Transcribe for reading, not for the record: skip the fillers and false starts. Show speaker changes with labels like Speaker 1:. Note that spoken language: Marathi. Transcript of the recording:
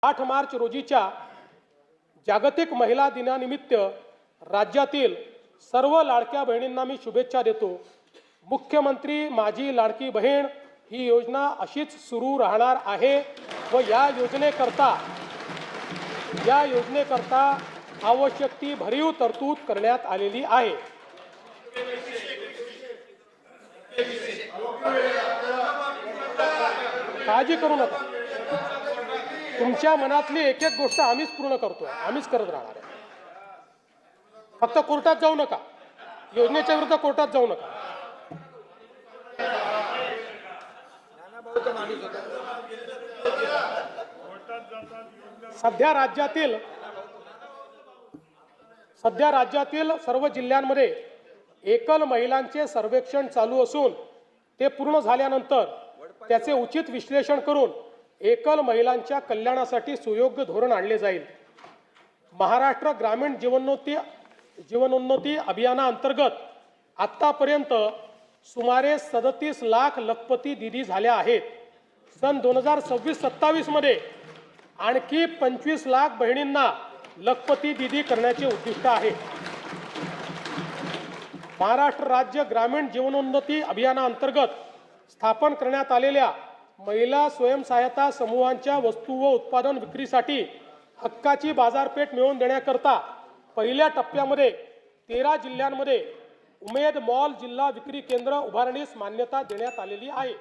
Speaker 1: 8 मार्च रोजीच्या जागतिक महिला दिनानिमित्त राज्यातील सर्व लाडक्या बहिणींना मी शुभेच्छा देतो। मुख्यमंत्री माझी लाडकी बहीण ही योजना अशीच सुरू राहणार आहे व या योजनेकरता आवश्यक ती भरीव तरतूद करण्यात आलेली आहे। काळजी करू नका, तुमच्या मनातली एक एक गोष्ट आम्हीच पूर्ण करतोय, आम्हीच करत राहणार आहे। फक्त कोर्टात जाऊ नका, योजनेच्या विरुद्ध कोर्टात जाऊ नका। सध्या राज्यातील सर्व जिल्ह्यांमध्ये एकल महिलांचे सर्वेक्षण चालू असून ते पूर्ण झाल्यानंतर त्याचे उचित विश्लेषण करून एकल महिलांच्या कल्याणासाठी सुयोग्य धोरण आणले जाईल। महाराष्ट्र ग्रामीण जीवनोन्नती अभियानाअंतर्गत आतापर्यंत सुमारे 37 लाख लखपती दिदी झाल्या आहेत। सन 2026-27 मध्ये आणखी 25 लाख बहिणींना लखपती दिदी करण्याचे उद्दिष्ट आहे। महाराष्ट्र राज्य ग्रामीण जीवनोन्नती अभियानाअंतर्गत स्थापन करण्यात आलेल्या महिला स्वयंसहायता समूहांच्या वस्तू व उत्पादन विक्रीसाठी हक्काची बाजारपेठ मिळवून देण्याकरता पहिल्या टप्प्यामध्ये 13 जिल्ह्यांमध्ये उमेद मॉल जिल्हा विक्री केंद्र उभारणीस मान्यता देण्यात आलेली आहे।